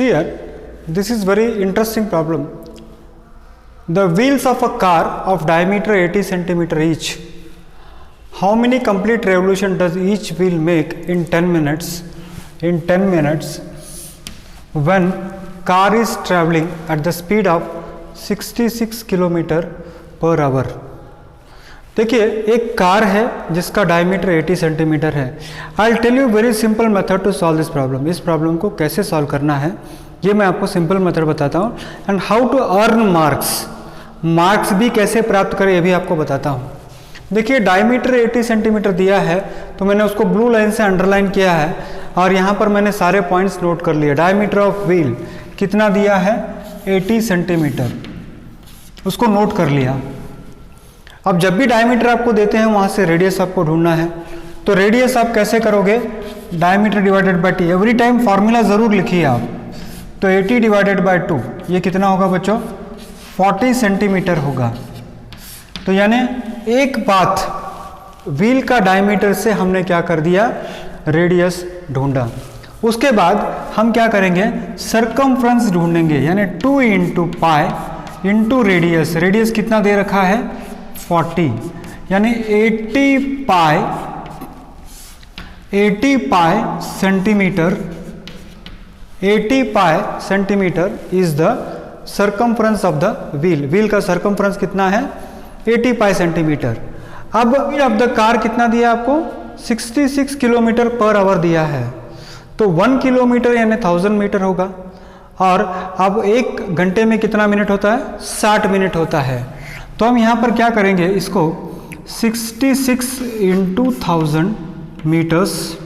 See here, this is very interesting problem. The wheels of a car of diameter 80 centimeter each. How many complete revolution does each wheel make in 10 minutes? In 10 minutes, when car is traveling at the speed of 66 kilometre per hour. देखिए एक car है जिसका diameter 80 centimetre है. I will tell you very simple method to solve this problem. इस problem को कैसे solve करना है ये मैं आपको सिंपल मेथड बताता हूँ. And how to earn marks भी कैसे प्राप्त करें ये भी आपको बताता हूँ. देखिए डायमीटर 80 सेंटीमीटर दिया है तो मैंने उसको ब्लू लाइन से अंडरलाइन किया है और यहाँ पर मैंने सारे पॉइंट्स नोट कर लिए. डायमीटर ऑफ व्हील कितना दिया है 80 सेंटीमीटर, उसको नोट कर लिया. अब जब भी डायमीटर आपको देते हैं वहाँ से रेडियस आपको ढूंढना है. तो रेडियस आप कैसे करोगे, diameter divided by T. Every time formula ज़रूर लिखिए आप. तो 80 डिवाइडेड बाय 2 ये कितना होगा बच्चों 40 सेंटीमीटर होगा. तो यानी एक बात व्हील का डायमीटर से हमने क्या कर दिया, रेडियस ढूंढा. उसके बाद हम क्या करेंगे, सरकमफ्रेंस ढूंढेंगे. यानी 2 into pi into radius. Radius कितना दे रखा है 40, यानी 80 पाई centimetre. 80 pi centimetre is the circumference of the wheel. Wheel का सरकमफ्रेंस कितना है 80 पाई सेंटीमीटर. अब स्पीड ऑफ द कार कितना दिया आपको 66 किलोमीटर पर आवर दिया है. तो 1 किलोमीटर यानी 1000 मीटर होगा. और अब 1 घंटे में कितना मिनट होता है 60 मिनट होता है. तो हम यहाँ पर क्या करेंगे, इसको 66 इंटू 1000 मीटर्स,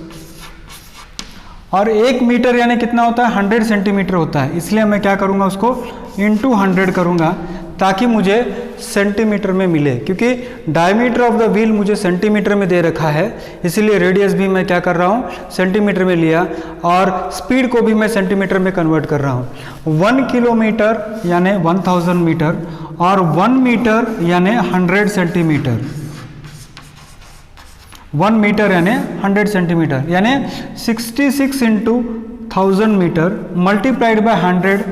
और 1 मीटर यानी कितना होता है 100 सेंटीमीटर होता है. इसलिए मैं क्या करूँगा उसको इंटू 100 करूँगा ताकि मुझे सेंटीमीटर में मिले. क्योंकि डायमीटर ऑफ द व्हील मुझे सेंटीमीटर में दे रखा है, इसीलिए रेडियस भी मैं क्या कर रहा हूँ सेंटीमीटर में लिया और स्पीड को भी मैं सेंटीमीटर में कन्वर्ट कर रहा हूँ. 1 किलोमीटर यानी 1000 मीटर और 1 मीटर यानी 100 सेंटीमीटर. 1 मीटर यानी 100 सेंटीमीटर, यानी 66 into 1000 metre multiplied by 100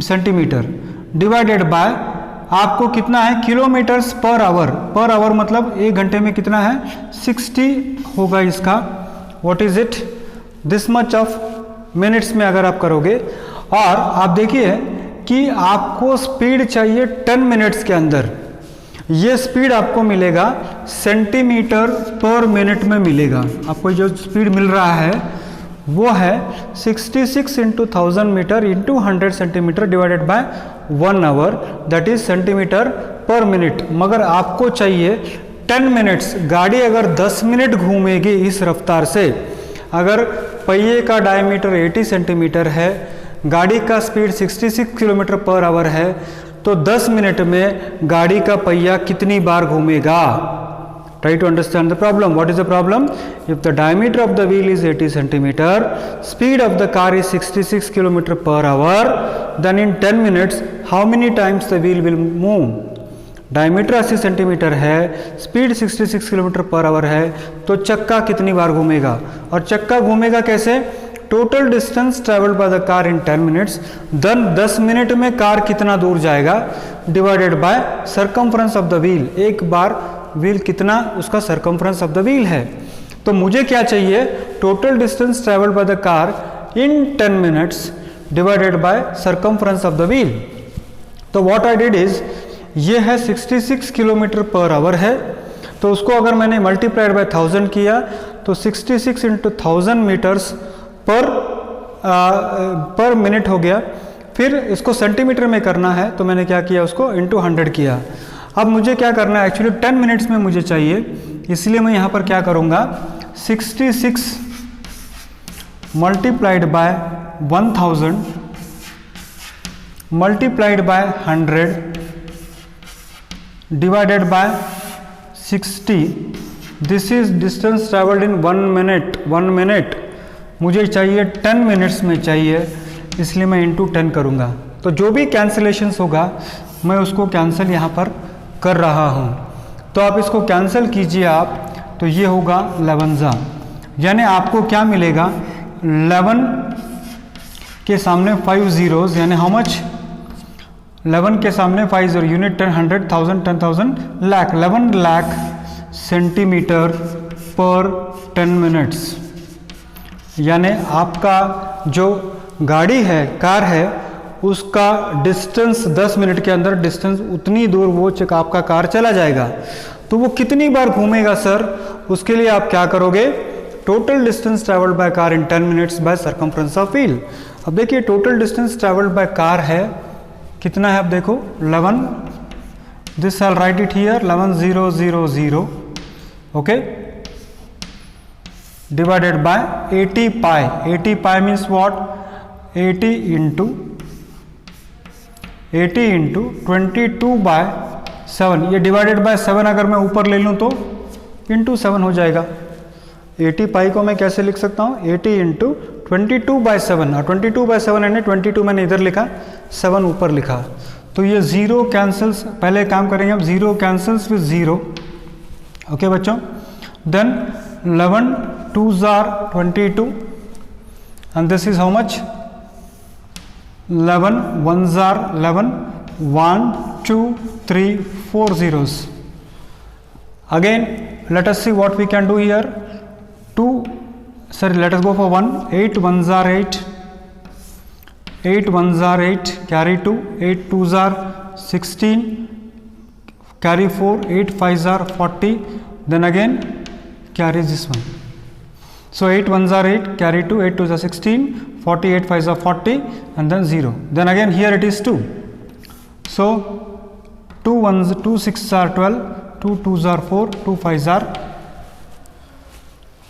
centimetre divided by आपको कितना है kilometres per hour. Per hour मतलब 1 घंटे में कितना है 60 होगा इसका. What is it, this much of minutes में अगर आप करोगे. और आप देखिए कि आपको स्पीड चाहिए 10 मिनट्स के अंदर. ये स्पीड आपको मिलेगा सेंटीमीटर पर मिनट में मिलेगा. आपको जो स्पीड मिल रहा है वो है 66 into 1000 metre into 100 centimetre divided by 1 hour, that is centimetre per minute. मगर आपको चाहिए 10 मिनट्स. गाड़ी अगर 10 मिनट घूमेगी इस रफ्तार से, अगर पहिए का डायमीटर 80 सेंटीमीटर है, गाड़ी का स्पीड 66 किलोमीटर पर आवर है, तो 10 मिनट में गाड़ी का पहिया कितनी बार घूमेगा. Try to understand the problem. What is the problem? If the diameter of the wheel is 80 centimeter, speed of the car is 66 kilometer per hour, then in 10 minutes, how many times the wheel will move? Diameter 80 centimetre है, speed 66 kilometre per our है, तो चक्का कितनी बार घूमेगा. और चक्का घूमेगा कैसे, total distance travelled by the car in 10 minutes, then 10 minute में कार कितना दूर जाएगा divided by circumference of the wheel. एक बार व्हील कितना उसका सरकमफ्रेंस ऑफ द व्हील है. तो मुझे क्या चाहिए, total distance travelled by the car in 10 minutes divided by circumference of the wheel. तो व्हाट आई डिड इज, ये है 66 किलोमीटर पर आवर है, तो उसको अगर मैंने मल्टीप्लाइड बाय 1000 किया तो 66 इंटू 1000 मीटर्स पर मिनट हो गया. फिर इसको सेंटीमीटर में करना है तो मैंने क्या किया, उसको इंटू 100 किया. अब मुझे क्या करना है, एक्चुअली 10 मिनट्स में मुझे चाहिए, इसलिए मैं यहाँ पर क्या करूँगा 66 multiplied by 1000 multiplied by 100 divided by 60. This is distance travelled in 1 minute. मुझे चाहिए 10 मिनट्स में चाहिए, इसलिए मैं इंटू 10 करूँगा. तो जो भी कैंसिलेशंस होगा मैं उसको कैंसिल यहाँ पर कर रहा हूँ. तो आप इसको कैंसिल कीजिए आप, तो ये होगा 11 यानी आपको क्या मिलेगा 11 के सामने 5 zeros, यानी हाउ मच 11 के सामने 5 0, यूनिट 10, 100, 1000, 10,000, लाख, 11 लाख सेंटीमीटर पर 10 मिनट्स। यानी आपका जो गाड़ी है, कार है, उसका डिस्टेंस 10 मिनट के अंदर डिस्टेंस उतनी दूर वो आपका कार चला जाएगा। तो वो कितनी बार घूमेगा सर? उसके लिए आप क्या करोगे? Total distance travelled by car in 10 minutes bye circumference of wheel. अब देखिए total distance travelled by car है कितना है? अब देखो 11, this I right it here 11,000, okay, divided by 80 pi. 80 pi means what? 80 into 22/7, ये डिवाइडेड बाय 7 अगर मैं ऊपर ले लूँ तो इंटू 7 हो जाएगा। 80 पाई को मैं कैसे लिख सकता हूँ? 80 इंटू 22/7, और 22/7 यानी 22 मैंने इधर लिखा, 7 ऊपर लिखा, तो ये जीरो कैंसल्स। पहले काम करेंगे अब, zero cancels with zero, okay बच्चों। Then 11 2s are 22 and this is how much? 11 1s are 11, 1 2 3 4 zeros. Again let us see what we can do here. Let us go for 1. 8 1s are 8, 8 1s are 8, carry 2, 8 2s are 16, carry 4, 8 5s are 40, then again carry this one. So 8 1s are 8, carry 2, 8 2s are 16, 40, 8 5s are 40, and then 0. Then again here it is 2. So 2 6s are 12, 2 2s are 4, 2 5s are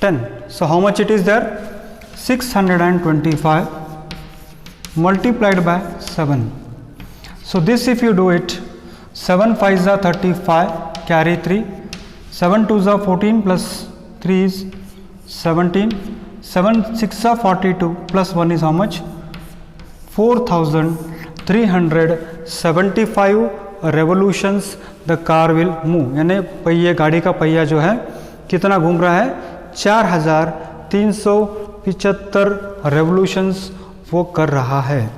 10. So how much it is there? 625 multiplied by 7. So this if you do it, 7 5s are 35, carry 3, 7 2s are 14 plus 3 is 17, 7 6 are 42 plus 1 is how much? 4,375 revolutions the car will move. यानी पहिए, गाड़ी का पहिया जो है कितना घूम रहा है? 4,375 रेवोल्यूशंस वो कर रहा है।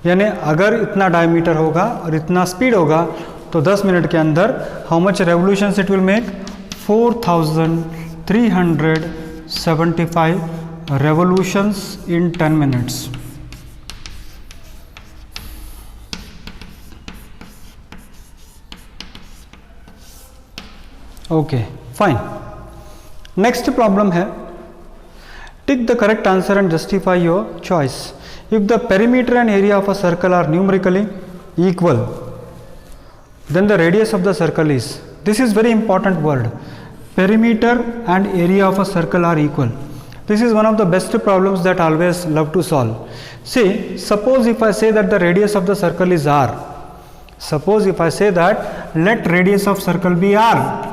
यानी अगर इतना डायमीटर होगा और इतना स्पीड होगा तो 10 मिनट के अंदर how much revolutions it will make? 4,375 revolutions in 10 minutes. Okay, fine. Next problem है, tick the correct answer and justify your choice. If the perimeter and area of a circle are numerically equal, then the radius of the circle is, this is very important word, perimeter and area of a circle are equal. This is one of the best problems that I always love to solve. See, suppose if I say that the radius of the circle is r. Suppose if I say that let radius of circle be r.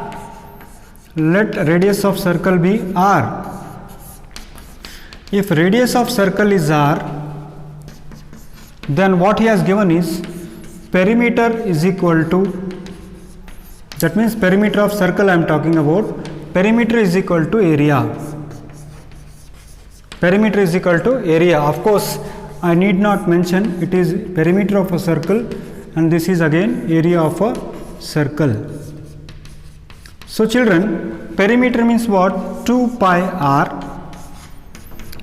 Let radius of circle be r. If radius of circle is r, then what he has given is perimeter is equal to, that means perimeter of circle I am talking about, perimeter is equal to area. Perimeter is equal to area. Of course, I need not mention it is perimeter of a circle and this is again area of a circle. So children, perimeter means what? 2 pi r.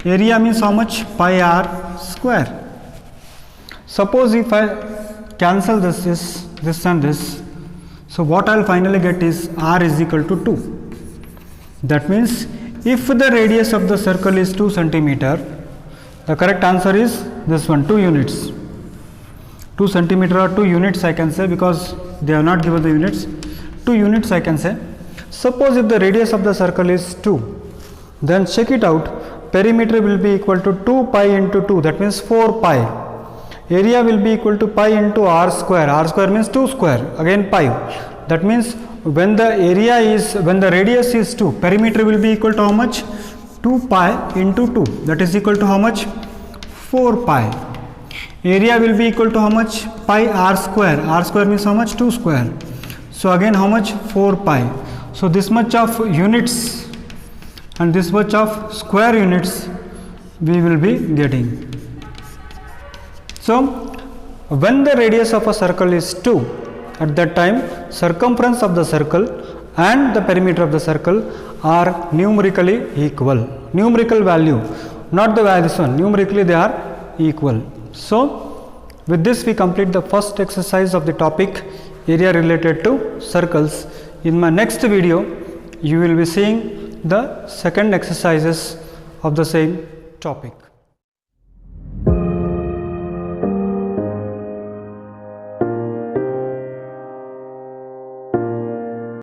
Area means how much? Pi r square. Suppose if I cancel this and this, so what I will finally get is r is equal to 2. That means if the radius of the circle is 2 centimeter, the correct answer is this one, 2 units. 2 centimeter or 2 units I can say, because they have not given the units. 2 units I can say. Suppose if the radius of the circle is 2, then check it out, perimeter will be equal to 2 pi into 2, that means 4 pi. Area will be equal to pi into r square. R square means 2 square, again pi. That means when the radius is 2, perimeter will be equal to how much? 2 pi into 2, that is equal to how much? 4 pi. Area will be equal to how much? Pi r square. R square means how much? 2 square. So again how much? 4 pi. So this much of units and this much of square units we will be getting. So when the radius of a circle is 2, at that time circumference of the circle and the perimeter of the circle are numerically equal. Numerical value, not the this one, numerically they are equal. So with this we complete the first exercise of the topic area related to circles. In my next video you will be seeing the second exercises of the same topic.